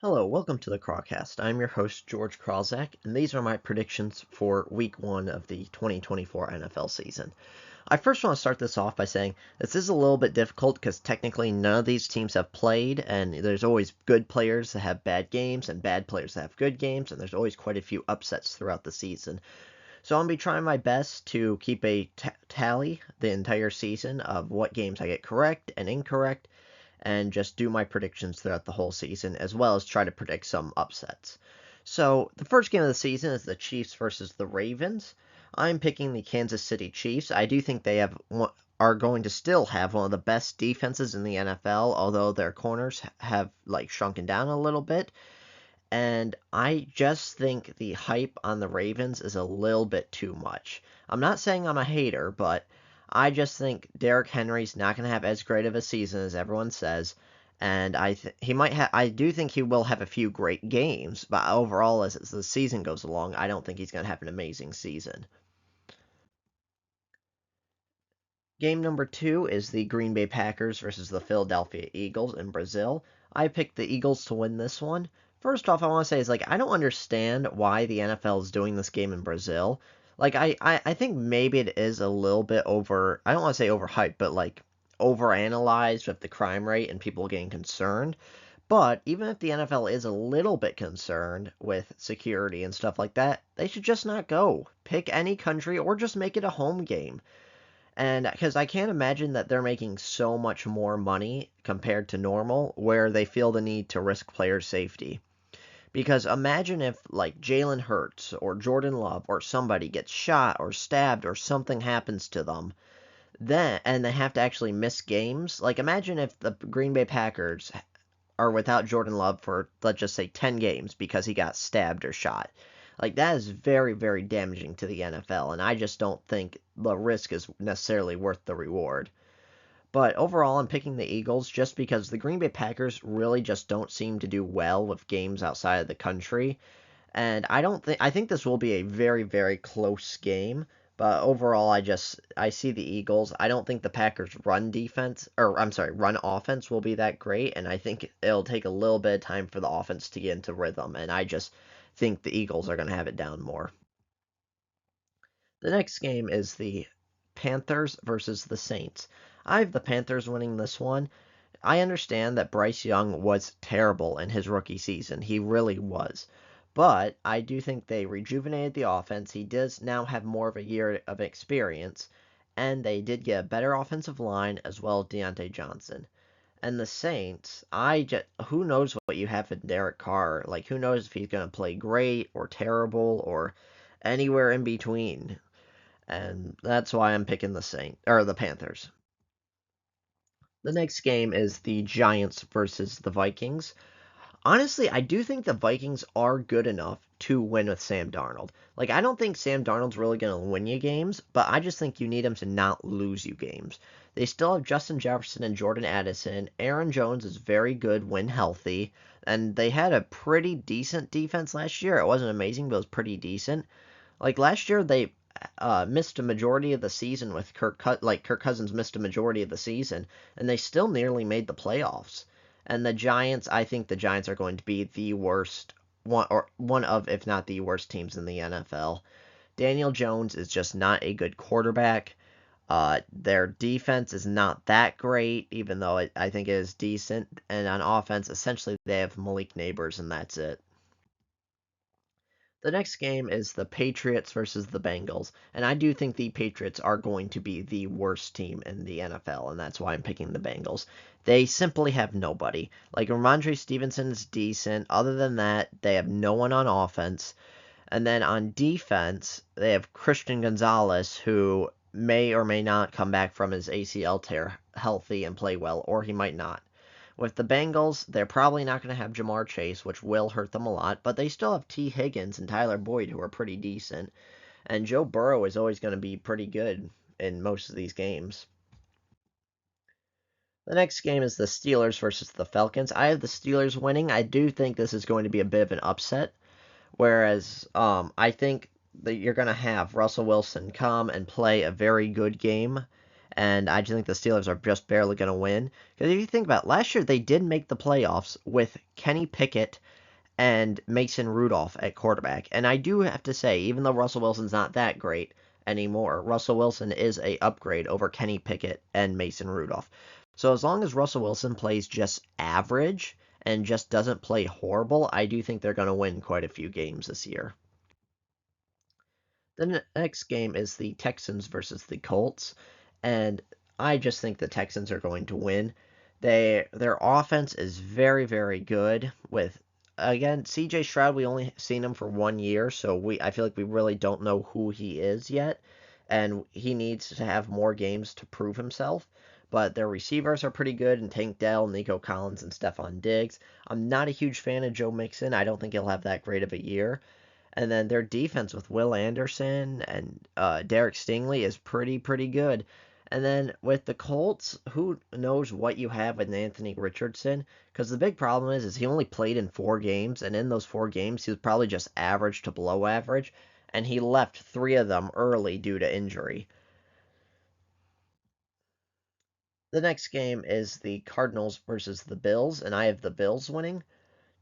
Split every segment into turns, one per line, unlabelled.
Hello, welcome to the Crawcast. I'm your host, George Krawczak, and these are my predictions for Week 1 of the 2024 NFL season. I first want to start this off by saying this is a little bit difficult because technically none of these teams have played, and there's always good players that have bad games and bad players that have good games, and there's always quite a few upsets throughout the season. So I'm going to be trying my best to keep a tally the entire season of what games I get correct and incorrect, and just do my predictions throughout the whole season, as well as try to predict some upsets. So, the first game of the season is the Chiefs versus the Ravens. I'm picking the Kansas City Chiefs. I do think they are going to still have one of the best defenses in the NFL, although their corners have shrunken down a little bit. And I just think the hype on the Ravens is a little bit too much. I'm not saying I'm a hater, but I just think Derrick Henry's not going to have as great of a season as everyone says, and he might have. I do think he will have a few great games, but overall, as the season goes along, I don't think he's going to have an amazing season. Game number 2 is the Green Bay Packers versus the Philadelphia Eagles in Brazil. I picked the Eagles to win this one. First off, I want to say is I don't understand why the NFL is doing this game in Brazil. I think maybe it is a little bit over. I don't want to say overhyped, but overanalyzed with the crime rate and people getting concerned. But even if the NFL is a little bit concerned with security and stuff like that, they should just not go. Pick any country or just make it a home game. And because I can't imagine that they're making so much more money compared to normal, where they feel the need to risk player safety. Because imagine if, Jalen Hurts or Jordan Love or somebody gets shot or stabbed or something happens to them, and they have to actually miss games. Imagine if the Green Bay Packers are without Jordan Love for, let's just say, 10 games because he got stabbed or shot. That is very, very damaging to the NFL, and I just don't think the risk is necessarily worth the reward. But overall, I'm picking the Eagles just because the Green Bay Packers really just don't seem to do well with games outside of the country. And I think this will be a very, very close game. But overall, I see the Eagles. I don't think the Packers run offense will be that great, and I think it'll take a little bit of time for the offense to get into rhythm, and I just think the Eagles are going to have it down more. The next game is the Panthers versus the Saints. I have the Panthers winning this one. I understand that Bryce Young was terrible in his rookie season. He really was. But I do think they rejuvenated the offense. He does now have more of a year of experience, and they did get a better offensive line as well as Deontay Johnson. And the Saints, who knows what you have in Derek Carr? Who knows if he's going to play great or terrible or anywhere in between? And that's why I'm picking the Panthers. The next game is the Giants versus the Vikings. Honestly, I do think the Vikings are good enough to win with Sam Darnold. I don't think Sam Darnold's really going to win you games, but I just think you need him to not lose you games. They still have Justin Jefferson and Jordan Addison. Aaron Jones is very good when healthy, and they had a pretty decent defense last year. It wasn't amazing, but it was pretty decent. Last year, they missed a majority of the season with Kirk Cousins missed a majority of the season, and they still nearly made the playoffs. And the Giants, I think the Giants are going to be the worst one of, if not the worst teams in the NFL. Daniel Jones is just not a good quarterback. Their defense is not that great, even though I think it is decent. And on offense, essentially they have Malik Neighbors, and that's it. The next game is the Patriots versus the Bengals, and I do think the Patriots are going to be the worst team in the NFL, and that's why I'm picking the Bengals. They simply have nobody. Ramondre Stevenson is decent. Other than that, they have no one on offense. And then on defense, they have Christian Gonzalez, who may or may not come back from his ACL tear healthy and play well, or he might not. With the Bengals, they're probably not going to have Jamar Chase, which will hurt them a lot, but they still have T. Higgins and Tyler Boyd, who are pretty decent. And Joe Burrow is always going to be pretty good in most of these games. The next game is the Steelers versus the Falcons. I have the Steelers winning. I do think this is going to be a bit of an upset, whereas I think that you're going to have Russell Wilson come and play a very good game, and I just think the Steelers are just barely going to win. Because if you think about it, last year, they did make the playoffs with Kenny Pickett and Mason Rudolph at quarterback. And I do have to say, even though Russell Wilson's not that great anymore, Russell Wilson is a upgrade over Kenny Pickett and Mason Rudolph. So as long as Russell Wilson plays just average and just doesn't play horrible, I do think they're going to win quite a few games this year. The next game is the Texans versus the Colts, and I just think the Texans are going to win. Their offense is very, very good. With again, CJ Stroud, we only seen him for 1 year, so I feel like we really don't know who he is yet, and he needs to have more games to prove himself. But their receivers are pretty good, and Tank Dell, Nico Collins, and Stephon Diggs. I'm not a huge fan of Joe Mixon. I don't think he'll have that great of a year. And then their defense with Will Anderson and Derek Stingley is pretty good. And then with the Colts, who knows what you have with Anthony Richardson? Because the big problem is he only played in 4 games, and in those 4 games, he was probably just average to below average, and he left 3 of them early due to injury. The next game is the Cardinals versus the Bills, and I have the Bills winning.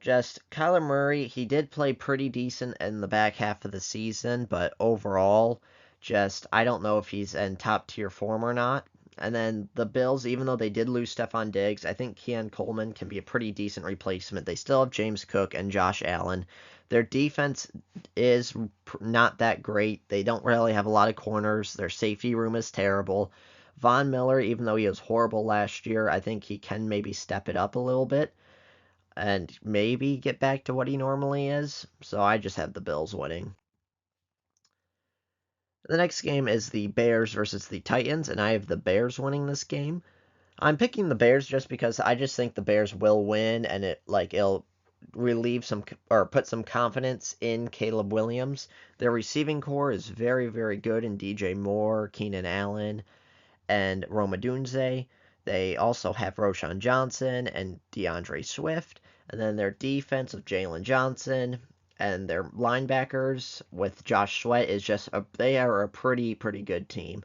Just Kyler Murray, he did play pretty decent in the back half of the season, but overall, just I don't know if he's in top tier form or not. And then the Bills, even though they did lose Stephon Diggs, I think Keon Coleman can be a pretty decent replacement. They still have James Cook and Josh Allen. Their defense is not that great. They don't really have a lot of corners. Their safety room is terrible. Von Miller, even though he was horrible last year, I think he can maybe step it up a little bit and maybe get back to what he normally is. So I just have the Bills winning. The next game is the Bears versus the Titans, and I have the Bears winning this game. I'm picking the Bears just because I just think the Bears will win, and it'll relieve some or put some confidence in Caleb Williams. Their receiving core is very good in DJ Moore, Keenan Allen, and Rome Odunze. They also have Roschon Johnson and DeAndre Swift. And then their defense of Jalen Johnson and their linebackers with Josh Sweat is they are a pretty good team.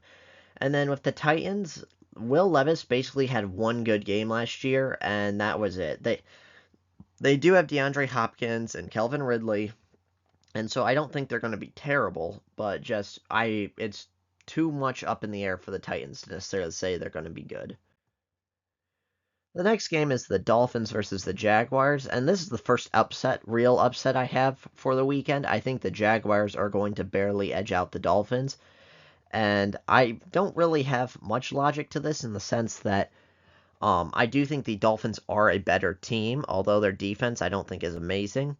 And then with the Titans, Will Levis basically had one good game last year, and that was it. They do have DeAndre Hopkins and Kelvin Ridley, and so I don't think they're going to be terrible, but it's too much up in the air for the Titans to necessarily say they're going to be good. The next game is the Dolphins versus the Jaguars, and this is the first real upset I have for the weekend. I think the Jaguars are going to barely edge out the Dolphins, and I don't really have much logic to this in the sense that I do think the Dolphins are a better team, although their defense I don't think is amazing.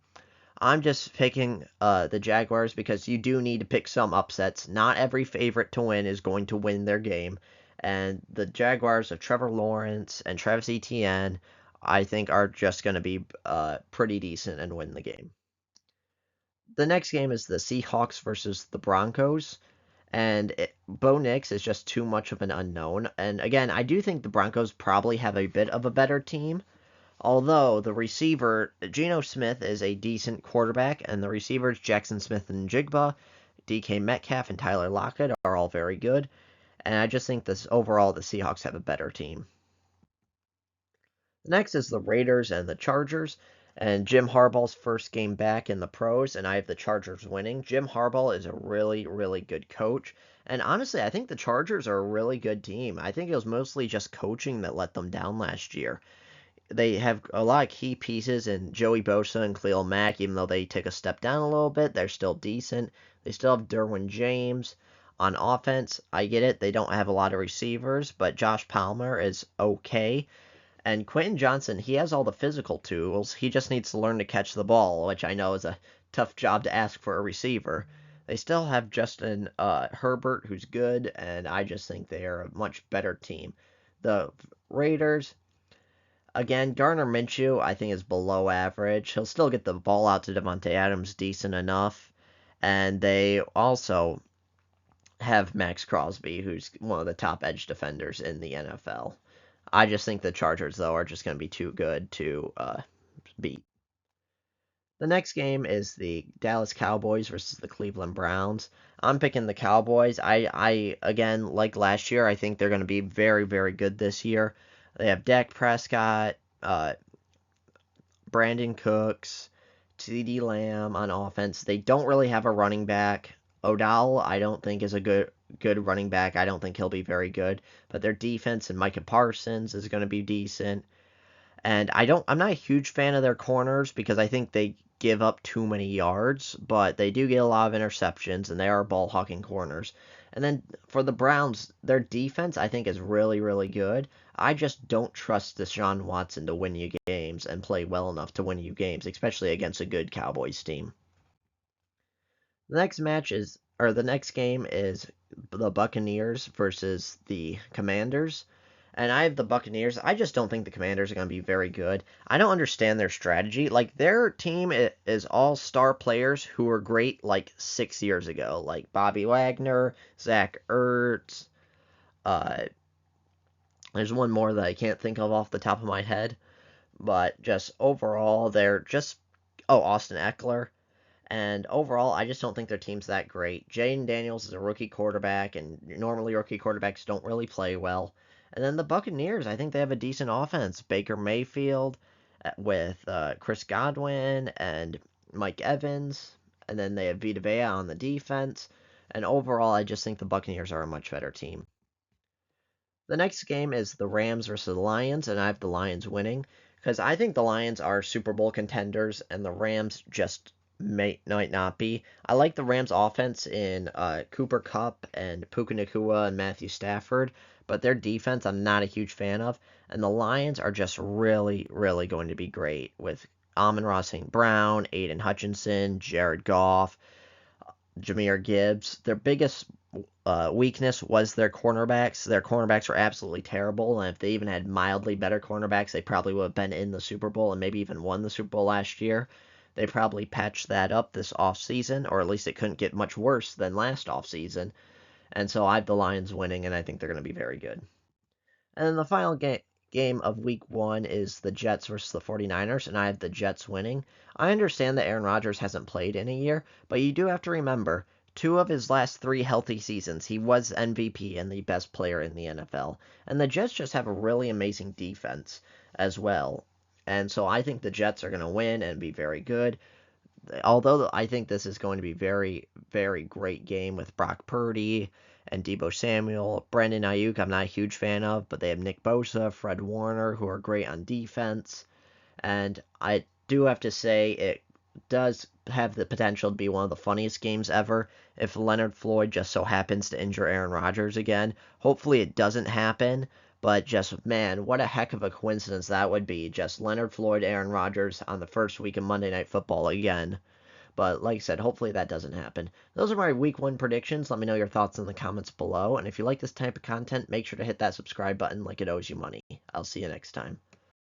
I'm just picking the Jaguars because you do need to pick some upsets. Not every favorite to win is going to win their game. And the Jaguars of Trevor Lawrence and Travis Etienne, I think, are just going to be pretty decent and win the game. The next game is the Seahawks versus the Broncos. And Bo Nix is just too much of an unknown. And again, I do think the Broncos probably have a bit of a better team. Although the receiver, Geno Smith, is a decent quarterback, and the receivers, Jackson Smith and Jigba, DK Metcalf, and Tyler Lockett, are all very good. And I just think overall the Seahawks have a better team. The next is the Raiders and the Chargers, and Jim Harbaugh's first game back in the pros, and I have the Chargers winning. Jim Harbaugh is a really good coach, and honestly, I think the Chargers are a really good team. I think it was mostly just coaching that let them down last year. They have a lot of key pieces in Joey Bosa and Khalil Mack. Even though they take a step down a little bit, they're still decent. They still have Derwin James. On offense, I get it. They don't have a lot of receivers, but Josh Palmer is okay. And Quentin Johnson, he has all the physical tools. He just needs to learn to catch the ball, which I know is a tough job to ask for a receiver. They still have Justin Herbert, who's good, and I just think they are a much better team. The Raiders, again, Gardner Minshew, I think, is below average. He'll still get the ball out to Devontae Adams decent enough. And they also have Max Crosby, who's one of the top edge defenders in the NFL. I just think the Chargers, though, are just going to be too good to beat. The next game is the Dallas Cowboys versus the Cleveland Browns. I'm picking the Cowboys. I again, like last year, I think they're going to be very, very good this year. They have Dak Prescott, Brandon Cooks, CeeDee Lamb on offense. They don't really have a running back. Odell, I don't think is a good running back. I don't think he'll be very good. But their defense and Micah Parsons is going to be decent. And I'm not a huge fan of their corners because I think they give up too many yards, but they do get a lot of interceptions and they are ball hawking corners. And then for the Browns, their defense I think is really, really good. I just don't trust Deshaun Watson to win you games and play well enough to win you games, especially against a good Cowboys team. The next game is the Buccaneers versus the Commanders. And I have the Buccaneers. I just don't think the Commanders are going to be very good. I don't understand their strategy. Like, their team is all star players who were great like 6 years ago, like Bobby Wagner, Zach Ertz. Uh, there's one more that I can't think of off the top of my head. But just overall, they're just. Oh, Austin Eckler. And overall, I just don't think their team's that great. Jaden Daniels is a rookie quarterback, and normally rookie quarterbacks don't really play well. And then the Buccaneers, I think they have a decent offense. Baker Mayfield with Chris Godwin and Mike Evans. And then they have Vita Vea on the defense. And overall, I just think the Buccaneers are a much better team. The next game is the Rams versus the Lions, and I have the Lions winning because I think the Lions are Super Bowl contenders, and the Rams just might not be. I like the Rams offense in Cooper Kupp and Puka Nacua and Matthew Stafford, but their defense I'm not a huge fan of, and the Lions are just really, really going to be great with Amon-Ra St. Brown, Aiden Hutchinson, Jared Goff, Jahmyr Gibbs. Their biggest weakness was their cornerbacks. Their cornerbacks were absolutely terrible, and if they even had mildly better cornerbacks, they probably would have been in the Super Bowl and maybe even won the Super Bowl last year. They probably patched that up this offseason, or at least it couldn't get much worse than last offseason. And so I have the Lions winning, and I think they're going to be very good. And then the final game of week one is the Jets versus the 49ers, and I have the Jets winning. I understand that Aaron Rodgers hasn't played in a year, but you do have to remember, 2 of his last 3 healthy seasons, he was MVP and the best player in the NFL. And the Jets just have a really amazing defense as well. And so I think the Jets are going to win and be very good. Although I think this is going to be very, very great game with Brock Purdy and Deebo Samuel. Brandon Ayuk, I'm not a huge fan of, but they have Nick Bosa, Fred Warner, who are great on defense. And I do have to say it does have the potential to be one of the funniest games ever if Leonard Floyd just so happens to injure Aaron Rodgers again. Hopefully it doesn't happen, but just, man, what a heck of a coincidence that would be. Just Leonard Floyd, Aaron Rodgers on the first week of Monday Night Football again. But like I said, hopefully that doesn't happen. Those are my week one predictions. Let me know your thoughts in the comments below. And if you like this type of content, make sure to hit that subscribe button like it owes you money. I'll see you next time.